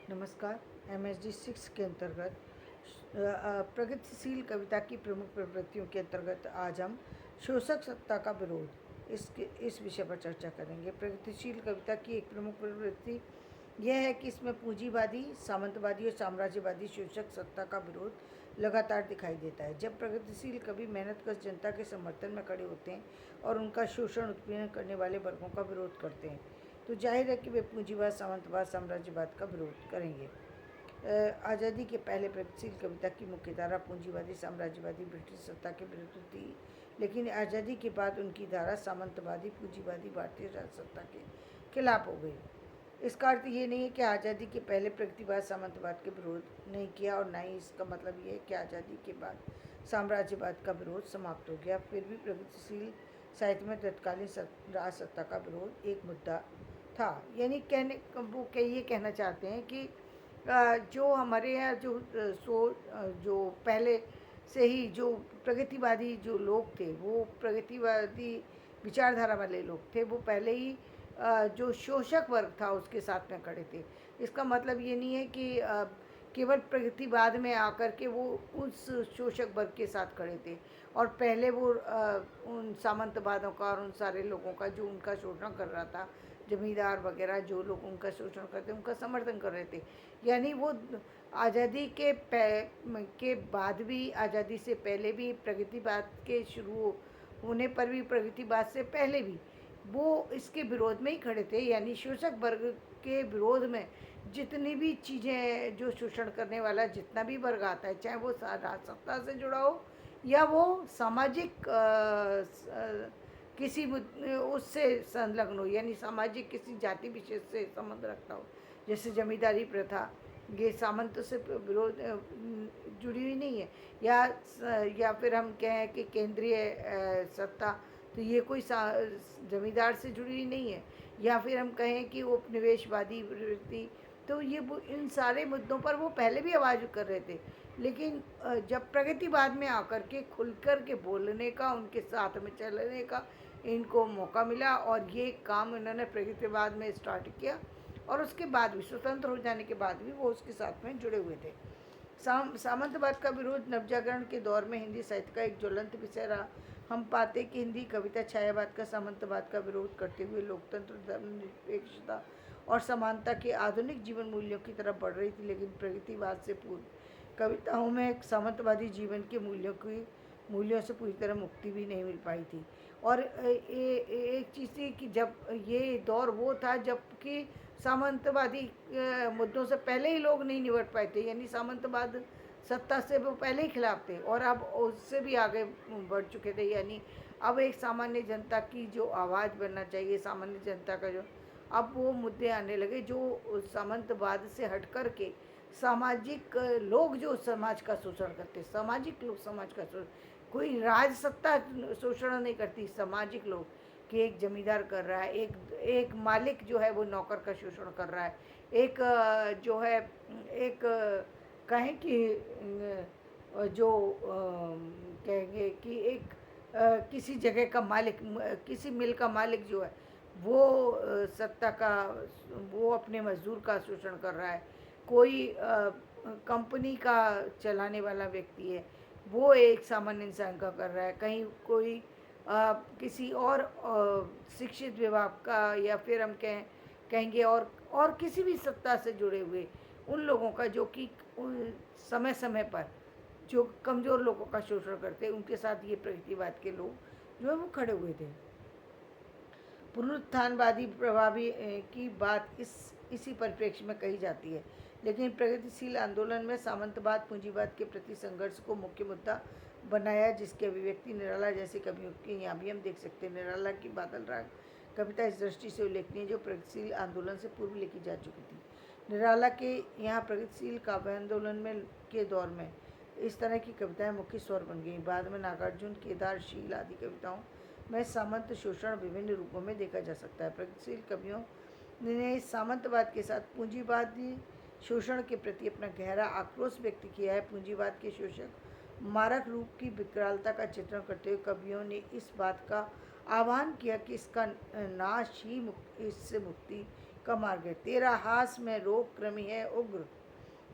नमस्कार। MSD 6 के अंतर्गत प्रगतिशील कविता की प्रमुख प्रवृत्तियों के अंतर्गत आज हम शोषक सत्ता का विरोध इस विषय पर चर्चा करेंगे। प्रगतिशील कविता की एक प्रमुख प्रवृत्ति यह है कि इसमें पूंजीवादी, सामंतवादी और साम्राज्यवादी शोषक सत्ता का विरोध लगातार दिखाई देता है। जब प्रगतिशील कवि मेहनतकश जनता के समर्थन में खड़े होते हैं और उनका शोषण उत्पीड़न करने वाले वर्गों का विरोध करते हैं, तो जाहिर है कि वे पूंजीवाद, सामंतवाद, साम्राज्यवाद का विरोध करेंगे। आज़ादी के पहले प्रगतिशील कविता की मुख्य धारा पूंजीवादी, साम्राज्यवादी, ब्रिटिश सत्ता के विरुद्ध थी, लेकिन आज़ादी के बाद उनकी धारा सामंतवादी, पूंजीवादी, भारतीय राजसत्ता के खिलाफ हो गई। इसका अर्थ ये नहीं है कि आज़ादी के पहले प्रगतिवाद, सामंतवाद के विरोध नहीं किया, और ना ही इसका मतलब ये है कि आज़ादी के बाद साम्राज्यवाद का विरोध समाप्त हो गया। फिर भी प्रगतिशील साहित्य में तत्कालीन राजसत्ता का विरोध एक मुद्दा था। यानी ये कहना चाहते हैं कि जो हमारे यहाँ जो पहले से ही जो प्रगतिवादी जो लोग थे, वो प्रगतिवादी विचारधारा वाले लोग थे, वो पहले ही जो शोषक वर्ग था उसके साथ में खड़े थे। इसका मतलब ये नहीं है कि केवल प्रगतिवाद में आकर के वो उस शोषक वर्ग के साथ खड़े थे, और पहले वो उन सामंतवादों का और उन सारे लोगों का जो उनका शोषण कर रहा था, जमींदार वगैरह जो लोग उनका शोषण करते उनका समर्थन कर रहे थे। यानी वो आज़ादी के बाद भी, आज़ादी से पहले भी, प्रगतिवाद के शुरू होने पर भी, प्रगतिवाद से पहले भी वो इसके विरोध में ही खड़े थे। यानी शोषक वर्ग के विरोध में जितनी भी चीज़ें, जो शोषण करने वाला जितना भी वर्ग आता है, चाहे वो राजसत्ता से जुड़ा हो या वो सामाजिक किसी उससे संलग्न हो, यानी सामाजिक किसी जाति विशेष से संबंध रखता हो, जैसे जमींदारी प्रथा, ये सामंत से विरोध जुड़ी हुई नहीं है, या फिर हम कहें कि केंद्रीय सत्ता, तो ये कोई जमींदार से जुड़ी हुई नहीं है, या फिर हम कहें कि उपनिवेशवादी प्रवृत्ति, तो ये इन सारे मुद्दों पर वो पहले भी आवाज़ कर रहे थे। लेकिन जब प्रगतिवाद में आकर के खुलकर के बोलने का, उनके साथ में चलने का इनको मौका मिला, और ये काम इन्होंने प्रगतिवाद में स्टार्ट किया, और उसके बाद भी, स्वतंत्र हो जाने के बाद भी वो उसके साथ में जुड़े हुए थे। सामंतवाद का विरोध नवजागरण के दौर में हिंदी साहित्य का एक ज्वलंत विषय रहा। हम पाते कि हिंदी कविता छायावाद का, सामंतवाद का विरोध करते हुए लोकतंत्र, धर्मनिरपेक्षता और समानता के आधुनिक जीवन मूल्यों की तरफ बढ़ रही थी, लेकिन प्रगतिवाद से पूर्व कविताओं में एक सामंतवादी जीवन के मूल्यों से पूरी तरह मुक्ति भी नहीं मिल पाई थी। और एक चीज़ थी कि जब ये दौर वो था जबकि सामंतवादी मुद्दों से पहले ही लोग नहीं निपट पाए थे, यानी सामंतवाद सत्ता से वो पहले ही खिलाफ थे, और अब उससे भी आगे बढ़ चुके थे। यानी अब एक सामान्य जनता की जो आवाज़ बनना चाहिए, सामान्य जनता का जो, अब वो मुद्दे आने लगे जो सामंतवाद से हट कर के सामाजिक लोग जो समाज का शोषण करते, सामाजिक लोग समाज का शोषण, कोई राज सत्ता शोषण नहीं करती, सामाजिक लोग, कि एक जमींदार कर रहा है, एक मालिक जो है वो नौकर का शोषण कर रहा है, एक जो है, एक कहें कि जो कहेंगे कि एक किसी जगह का मालिक, किसी मिल का मालिक जो है वो सत्ता का, वो अपने मजदूर का शोषण कर रहा है। कोई कंपनी का चलाने वाला व्यक्ति है, वो एक सामान्य इंसान का कर रहा है। कहीं कोई किसी और शिक्षित विभाग का, या फिर हम कहेंगे और किसी भी सत्ता से जुड़े हुए उन लोगों का, जो कि समय समय पर जो कमज़ोर लोगों का शोषण करते हैं, उनके साथ ये प्रगतिवाद के लोग जो है वो खड़े हुए थे। पुनरुत्थानवादी प्रभावी की बात इसी परिप्रेक्ष्य में कही जाती है, लेकिन प्रगतिशील आंदोलन में सामंतवाद, पूंजीवाद के प्रति संघर्ष को मुख्य मुद्दा बनाया, जिसकी अभिव्यक्ति निराला जैसे कवियों की यहाँ भी हम देख सकते हैं। निराला की बादल राग कविता इस दृष्टि से उल्लेखनीय, जो प्रगतिशील आंदोलन से पूर्व लिखी जा चुकी थी। निराला के यहाँ प्रगतिशील काव्य आंदोलन में के दौर में इस तरह की कविताएं मुख्य स्वर बन गई। बाद में नागार्जुन, केदार, शील आदि कविताओं में सामंत शोषण विभिन्न रूपों में देखा जा सकता है। प्रगतिशील कवियों ने सामंतवाद के साथ पूंजीवादी शोषण के प्रति अपना गहरा आक्रोश व्यक्त किया है। पूंजीवाद के शोषक मारक रूप की विकरालता का चित्रण करते हुए कवियों ने इस बात का आह्वान किया कि इसका नाश ही इससे मुक्ति का मार्ग है। तेरा हास में रोग क्रमी है उग्र,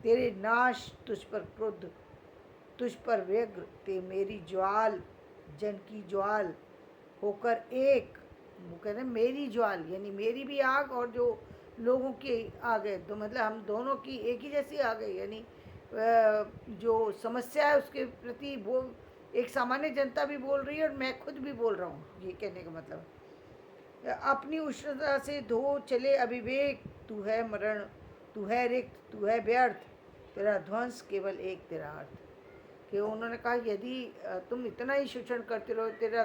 तेरे नाश तुझ पर क्रोध, तुझ पर व्यग्र। ते मेरी ज्वाल जन की ज्वाल होकर एक, वो कह रहे मेरी ज्वाल यानी मेरी भी आग और जो लोगों की आग है, तो मतलब हम दोनों की एक ही जैसी आग है। यानी जो समस्या है उसके प्रति वो एक सामान्य जनता भी बोल रही है और मैं खुद भी बोल रहा हूँ। ये कहने का मतलब अपनी उष्णता से धो चले अविवेक, तू है मरण, तू है रिक्त, तू है व्यर्थ, तेरा ध्वंस केवल एक तेरा अर्थ। कि उन्होंने कहा यदि तुम इतना ही शोषण करते रहो, तेरा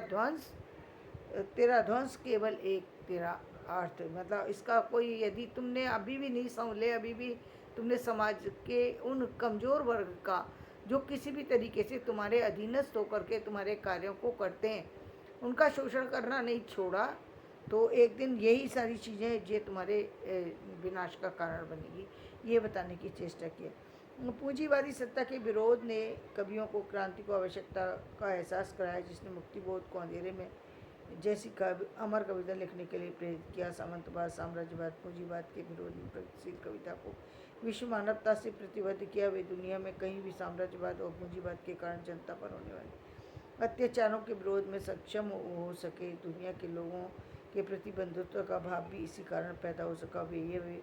ध्वंस केवल एक तेरा अर्थ। मतलब इसका कोई, यदि तुमने अभी भी नहीं संभले, अभी भी तुमने समाज के उन कमज़ोर वर्ग का जो किसी भी तरीके से तुम्हारे अधीनस्थ होकर के तुम्हारे कार्यों को करते हैं, उनका शोषण करना नहीं छोड़ा, तो एक दिन यही सारी चीज़ें जो तुम्हारे विनाश का कारण बनेगी, ये बताने की चेष्टा की है। पूंजीवादी सत्ता के विरोध ने कवियों को क्रांति को आवश्यकता का एहसास कराया, जिसने मुक्तिबोध को अंधेरे में जैसी अमर कविता लिखने के लिए प्रेरित किया। सामंतवाद, साम्राज्यवाद, पूंजीवाद के विरोध में प्रगतिशील कविता को विश्व मानवता से प्रतिबद्ध किया। वे दुनिया में कहीं भी साम्राज्यवाद और पूंजीवाद के कारण जनता पर होने वाले अत्याचारों के विरोध में सक्षम हो सके। दुनिया के लोगों के प्रति बंधुत्व का भाव भी इसी कारण पैदा हो सका। वे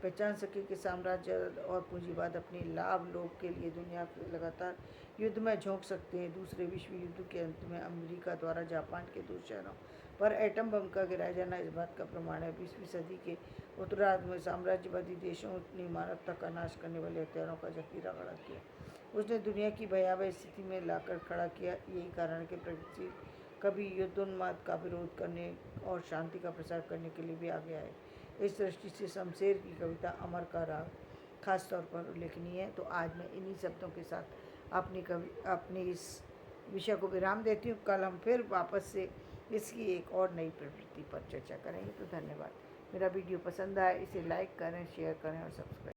पहचान सके कि साम्राज्य और पूंजीवाद अपने लाभ लोभ के लिए दुनिया को लगातार युद्ध में झोंक सकते हैं। दूसरे विश्व युद्ध के अंत में अमेरिका द्वारा जापान के 2 शहरों पर एटम बम का गिराया जाना इस बात का प्रमाण है। 20वीं सदी के उत्तरार्ध में साम्राज्यवादी देशों ने मानवता का नाश करने वाले हथियारों का जखीरा खड़ा किया। उसने दुनिया की भयावह स्थिति में लाकर खड़ा किया। यही कारण है कि प्रगतिशील कभी युद्धोन्माद का विरोध करने और शांति का प्रसार करने के लिए भी आगे आए। इस दृष्टि से शमशेर की कविता अमर का राग खास तौर पर उल्लेखनीय है। तो आज मैं इन्हीं शब्दों के साथ अपनी इस विषय को विराम देती हूँ। कल हम फिर वापस से इसकी एक और नई प्रवृत्ति पर चर्चा करेंगे। तो धन्यवाद। मेरा वीडियो पसंद आए इसे लाइक करें, शेयर करें और सब्सक्राइब